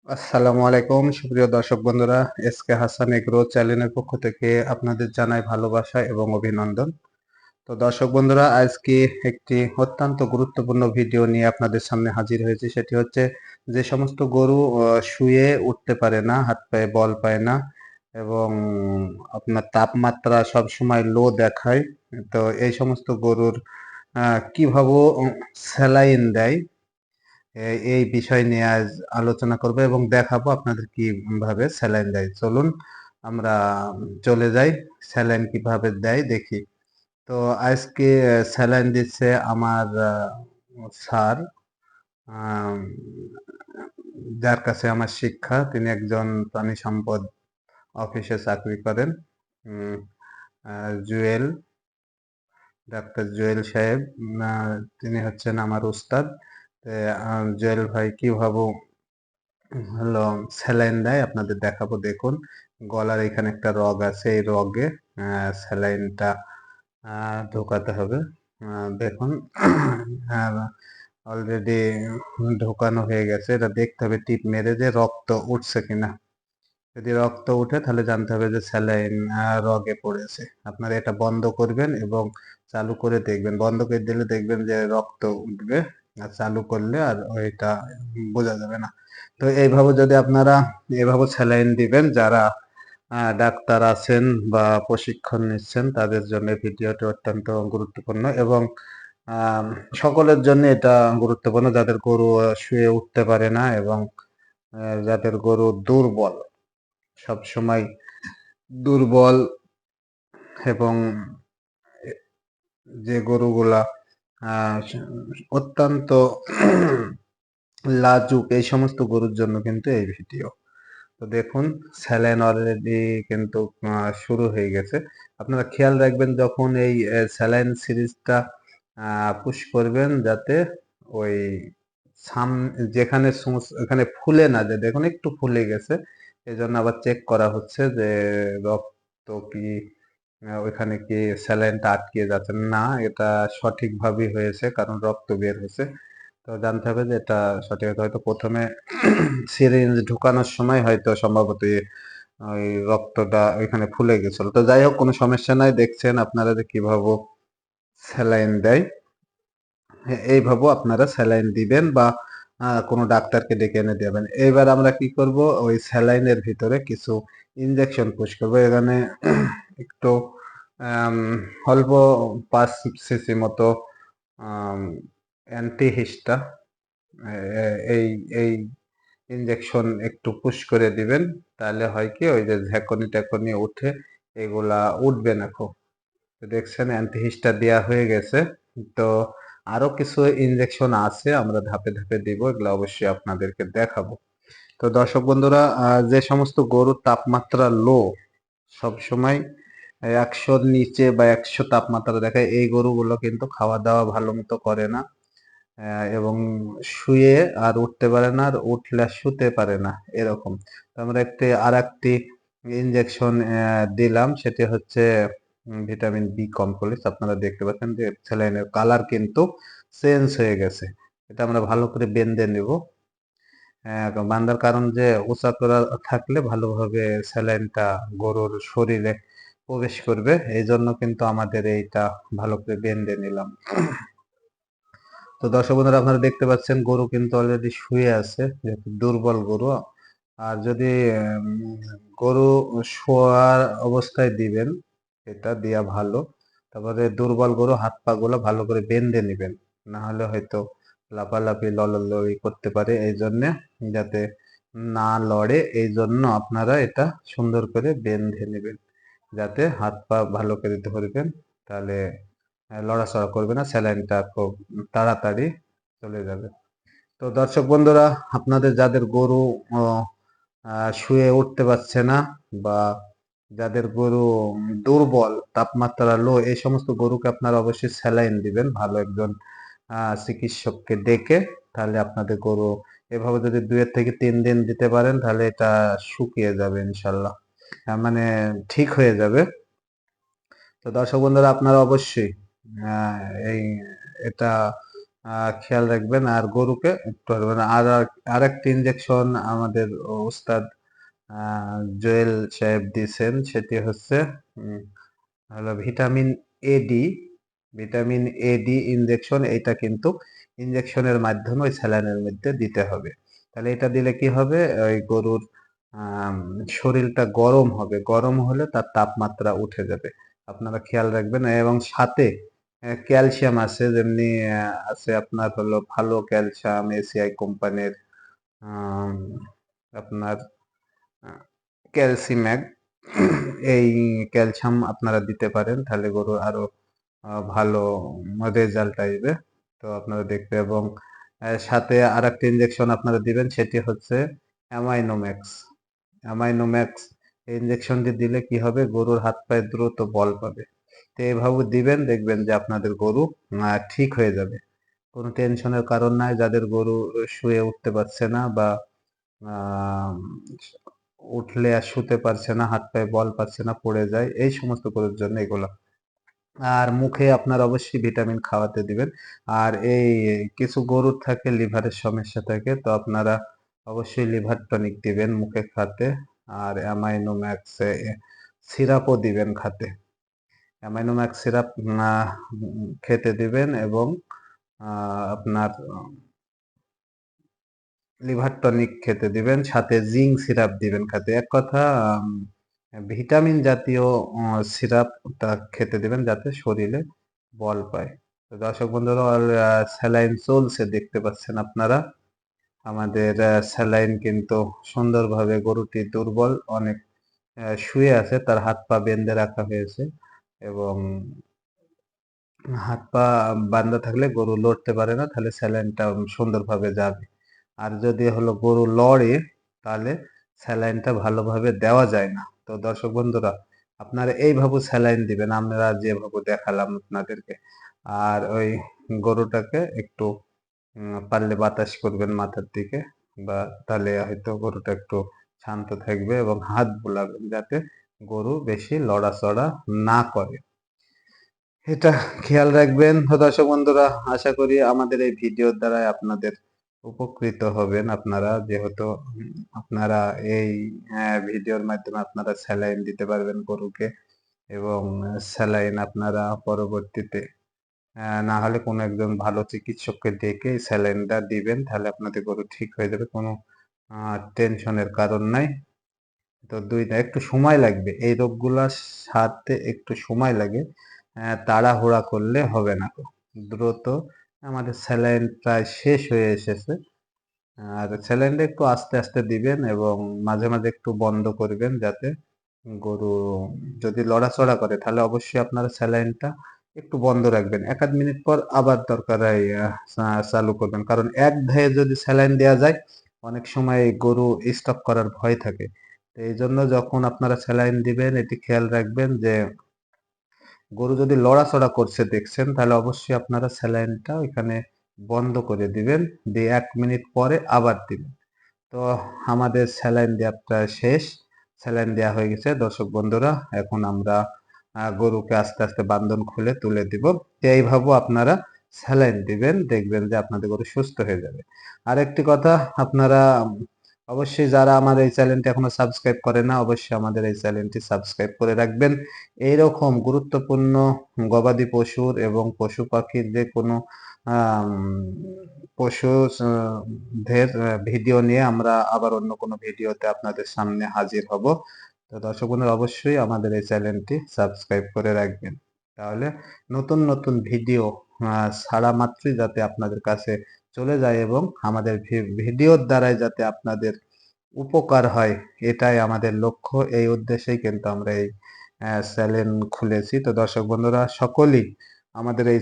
আসসালামু আলাইকুম সুপ্রিয় দর্শক বন্ধুরা, এসকে হাসান এগ্রো চ্যানেলের পক্ষ থেকে আপনাদের জানাই ভালোবাসা এবং অভিনন্দন। তো দর্শক বন্ধুরা, আজকে একটি অত্যন্ত গুরুত্বপূর্ণ ভিডিও নিয়ে আপনাদের সামনে হাজির হয়েছি। সেটি হচ্ছে যে সমস্ত গরু শুয়ে উঠতে পারে না, হাত পায়ে বল পায় না এবং আপনার তাপমাত্রা সবসময় লো দেখায়। তো এই সমস্ত গরুর কিভাবে স্যালাইন দেয় এই বিষয় নিয়ে আজ আলোচনা করব এবং দেখাবো আপনাদের কিভাবে স্যালাইন দেয়। চলুন আমরা চলে যাই, স্যালাইন কিভাবে দেয় দেখি। তো আজকে স্যালাইন দিচ্ছে আমার স্যার, আম, যার কাছে আমার শিক্ষা। তিনি একজন প্রাণী সম্পদ অফিসে চাকরি করেন। উম, জুয়েল, ডাক্তার জুয়েল সাহেব, তিনি হচ্ছেন আমার উস্তাদ। জুয়েল ভাই কিভাবে হলো স্যালাইন দেয় আপনাদের দেখাবো। দেখুন, গলার এখানে একটা রগ আছে, এই রগে স্যালাইনটা ঢোকাতে হবে। দেখুন, অলরেডি ঢোকানো হয়ে গেছে। এটা দেখতে হবে টিপ মেরে যে রক্ত উঠছে কিনা। যদি রক্ত উঠে তাহলে জানতে হবে যে স্যালাইন রগে পড়েছে। আপনারা এটা বন্ধ করবেন এবং চালু করে দেখবেন। বন্ধ করে দিলে দেখবেন যে রক্ত উঠবে, আর চালু করলে আর ওইটা বোঝা যাবে না। তো এইভাবে যদি আপনারা এভাবে স্যালাইন দিবেন, যারা ডাক্তার আছেন বা প্রশিক্ষণ নিচ্ছেন তাদের জন্য ভিডিওটি অত্যন্ত গুরুত্বপূর্ণ এবং আম, সকলের জন্য এটা গুরুত্বপূর্ণ, যাদের গরু শুয়ে উঠতে পারে না এবং যাদের গরু দুর্বল, সব সময় দুর্বল এবং যে গরুগুলা আহ, অত্যন্ত লাজুক, এই সমস্ত গরুর জন্য কিন্তু এই ভিডিও। তো দেখুন, স্যালাইন অলরেডি কিন্তু শুরু হয়ে গেছে। আপনারা খেয়াল রাখবেন যখন এই স্যালাইন সিরিজটা পুশ করবেন, যাতে ওই সাম যেখানে এখানে ফুলে না যায়। দেখুন একটু ফুলে গেছে, এই জন্য আবার চেক করা হচ্ছে যে রক্ত কি ওইখানে কি স্যালাইনটা আটকে যাচ্ছে না। এটা সঠিকভাবেই হয়েছে, কারণ রক্ত বের হয়েছে। তো জানতে হবে যে এটা সঠিক। হয়তো প্রথমে সিরিঞ্জ ঢুকানোর সময় হয়তো সম্ভবত ওই রক্তটা ওইখানে ফুলে গেছিল। তো যাই হোক, কোনো সমস্যা নাই। দেখছেন আপনারা যে কিভাবে স্যালাইন দেয়, এইভাবে আপনারা স্যালাইন দিবেন বা কোনো ডাক্তারকে ডেকে এনে দেবেন। এইবার আমরা কি করব, ওই স্যালাইনের ভিতরে কিছু ইনজেকশন পুশ করব। এখানে একটু আম, অল্প 5 সিসি মতো অ্যান্টিহিস্টা, এই এই ইনজেকশন একটু পুশ করে দিবেন। তাহলে হয় কি, ওই যে ঝ্যাকনি ট্যাকনি উঠে এগুলা উঠবে না খুব। তো দেখছেন অ্যান্টিহিস্টা দেওয়া হয়ে গেছে। তো আরো কিছু ইনজেকশন আছে, আমরা ধাপে ধাপে দিব, এগুলো অবশ্যই আপনাদেরকে দেখাবো। তো দর্শক বন্ধুরা, যে সমস্ত গরুর তাপমাত্রা লো, সব সময় 100-র নিচে বা 100 তাপমাত্রা দেখায়, এই গরুগুলো কিন্তু খাওয়া দাওয়া ভালো মতো করে না এবং শুয়ে আর উঠতে পারে না, আর উঠলে আর শুতে পারে না, এরকম। তো আমরা আর একটি ইনজেকশন দিলাম, সেটি হচ্ছে ভিটামিন বি কমপ্লেক্স। আপনারা দেখতে পাচ্ছেন যে স্যালাইনের কালার কিন্তু চেঞ্জ হয়ে গেছে। এটা আমরা ভালো করে বেঁধে নেব। বান্ধার কারণ যে উঁচা করা থাকলে ভালোভাবে স্যালাইনটা গরুর শরীরে প্রবেশ করবে, এই জন্য কিন্তু আমাদের এইটা ভালো করে বেঁধে নিলাম। তো দর্শক বন্ধুরা, আপনারা দেখতে পাচ্ছেন গরু কিন্তু অলরেডি শুয়ে আছে, যেহেতু দুর্বল গরু। আর যদি গরু শোয়ার অবস্থায় দিবেন, এটা দেয়া ভালো। তারপরে দুর্বল গরু হাত পা গুলো ভালো করে বেঁধে নেবেন, না হলে হয়তো লাফালাফি লড়ালড়ি করতে পারে। এই জন্য যাতে না লড়ে, এই জন্য আপনারা এটা সুন্দর করে বেঁধে নেবেন, যাতে হাত পা ভালো করে ধরবেন। তাহলে লড়াচড়া করবে না, স্যালাইনটা খুব তাড়াতাড়ি চলে যাবে। তো দর্শক বন্ধুরা, আপনাদের যাদের গরু শুয়ে উঠতে পারছে না বা যাদের গরু দুর্বল, তাপমাত্রা লো, এই সমস্ত গরুকে আপনারা অবশ্যই স্যালাইন দিবেন ভালো একজন চিকিৎসককে ডেকে। তাহলে আপনাদের গরু এভাবে যদি 2 থেকে 3 দিন দিতে পারেন, তাহলে এটা শুকিয়ে যাবে ইনশাল্লাহ, মানে ঠিক হয়ে যাবে। তো দর্শক বন্ধুরা, আপনারা অবশ্যই আহ, এই এটা খেয়াল রাখবেন। আর গরুকে একটু আর একটা ইনজেকশন আমাদের ওস্তাদ জুয়েল সাহেব দিয়েছেন, সেটি হচ্ছে হলো ভিটামিন এ ডি ইনজেকশন। এটা কিন্তু ইনজেকশনের মাধ্যমে ওই স্যালাইনের মধ্যে দিতে হবে। তাহলে এটা দিলে কি হবে, ওই গরুর আম, শরীরটা গরম হবে, গরম হলে তার তাপমাত্রা উঠে যাবে। আপনারা খেয়াল রাখবেন। এবং সাথে ক্যালসিয়াম আছে, যেমনি আছে আপনার হলো ভালো ক্যালসিয়াম এসিআই কোম্পানির আপনার ক্যালসিম্যাগ, এই ক্যালসিয়াম আপনারা দিতে পারেন, তাহলে গরুর আরো ভালো রেজাল্ট আসবে। তো আপনারা দেখবে। এবং সাথে আর একটা ইনজেকশন আপনারা দিবেন, সেটি হচ্ছে অ্যামাইনোম্যাক্স। অ্যামাইনোম্যাক্স এই ইনজেকশনটি দিলে কি হবে, গরুর হাত পায়ে দ্রুত বল পাবে। তো এইভাবে দিবেন, দেখবেন যে আপনাদের গরু ঠিক হয়ে যাবে। কোনো টেনশনের কারণ নাই। যাদের গরু শুয়ে উঠতে পারছে না, বা আহ উঠলে আর শুতে পারছে না, হাত পায়ে বল পাচ্ছে না, পড়ে যায়, এই সমস্ত গরুর জন্য এগুলো। আর মুখে আপনার অবশ্যই ভিটামিন খাওয়াতে দিবেন। আর এই কিছু গরুর থাকে লিভারের সমস্যা থাকে, তো আপনারা অবশ্যই লিভার টনিক দিবেন মুখে খাতে। আর অ্যামাইনোম্যাক্স সিরাপও দিবেন খাতে। অ্যামাইনোম্যাক্স সিরাপ খেতে দিবেন। এবং আপনার লিভার টনিক খেতে দিবেন, সাথে জিঙ্ক সিরাপ দিবেন খাতে। এক কথা ভিটামিন জাতীয় সিরাপ তা খেতে দিবেন, যাতে শরীরে বল পায়। তো দর্শক বন্ধুরা, স্যালাইন চলছে, দেখতে পাচ্ছেন আপনারা। আমাদের স্যালাইন কিন্তু সুন্দরভাবে, গরুটি দুর্বল অনেক, শুয়ে আছে, তার হাত পা বেঁধে রাখা হয়েছে। এবং হাত পা বান্ধা থাকলে গরু লড়তে পারে না, তাহলে স্যালাইনটা সুন্দরভাবে যাবে। আর যদি হলো গরু লড়ে, তাহলে স্যালাইনটা ভালোভাবে দেওয়া যায় না। তো দর্শক বন্ধুরা, আপনারা এইভাবে স্যালাইন দিবেন, আমরা যেভাবে দেখালাম আপনাদেরকে। আর ওই গরুটাকে একটু পারলে বাতাস করবেন মাথার দিকে, বা তাহলে হয়তো গরুটা একটু শান্ত থাকবে। এবং হাত বুলাবেন, যাতে গরু বেশি লড়াচড়া না করে। এটা খেয়াল রাখবেন। তো দর্শক বন্ধুরা, আশা করি আমাদের এই ভিডিওর দ্বারা আপনাদের উপকৃত হবেন। আপনারা যেহেতু আপনারা এই ভিডিওর মাধ্যমে আপনারা স্যালাইন দিতে পারবেন গরুকে। এবং স্যালাইন আপনারা পরবর্তীতে না হলে কোনো একজন ভালো চিকিৎসককে ডেকে স্যালাইনটা দিবেন, তাহলে আপনাদের গরু ঠিক হয়ে যাবে। কোনো টেনশনের কারণ নাই। তো একটু সময় লাগবে, এই রোগগুলা সারতে একটু সময় লাগে। তাড়াহুড়া করলে হবে না। দ্রুত, আমাদের স্যালাইন প্রায় শেষ হয়ে এসেছে। আর স্যালাইনটা একটু আস্তে আস্তে দিবেন, এবং মাঝে মাঝে একটু বন্ধ করবেন, যাতে গরু যদি লড়াচড়া করে, তাহলে অবশ্যই আপনারা স্যালাইনটা একটু বন্ধ রাখবেন। 1-8 মিনিট পর আবার দরকার হয় চালু করবেন। কারণ এক ধায়ে যদি স্যালাইন দেওয়া যায়, অনেক সময় গরু স্টপ করার ভয় থাকে। তো এই জন্য যখন আপনারা স্যালাইন দিবেন, এটি খেয়াল রাখবেন যে গরু যদি লড়াচড়া করছে দেখছেন, তাহলে অবশ্যই আপনারা স্যালাইনটা এখানে বন্ধ করে দিবেন, দিয়ে 1 মিনিট পরে আবার দিবেন। তো আমাদের স্যালাইন দেওয়া প্রায় শেষ। স্যালাইন দেওয়া হয়ে গেছে দর্শক বন্ধুরা। এখন আমরা গরুকে আস্তে আস্তে বান্ধন খুলে তুলে দিব। তো এইভাবে আপনারা স্যালাইন দিবেন, দেখবেন যে আপনাদের গরু সুস্থ হয়ে যাবে। আরেকটি কথা, আপনারা অবশ্যই যারা আমার এই চ্যানেলটি এখনো সাবস্ক্রাইব করে না, অবশ্যই আমাদের এই চ্যানেলটি সাবস্ক্রাইব করে রাখবেন। এইরকম গুরুত্বপূর্ণ গবাদি পশুর এবং পশু পাখির যে কোনো আম, পশু দের ভিডিও নিয়ে আমরা আবার অন্য কোনো ভিডিওতে আপনাদের সামনে হাজির হব। তো দর্শক বন্ধুরা, অবশ্যই আমাদের এই চ্যানেলটি সাবস্ক্রাইব করে রাখবেন, তাহলে নতুন নতুন ভিডিও ছাড়া মাত্রই যাতে আপনাদের কাছে চলে যায়, এবং আমাদের ভিডিওর দ্বারাই যাতে আপনাদের উপকার হয়, এটাই আমাদের লক্ষ্য। এই উদ্দেশ্যেই কিন্তু আমরা এই চ্যানেল খুলেছি। তো দর্শক বন্ধুরা, সকলেই আমাদের এই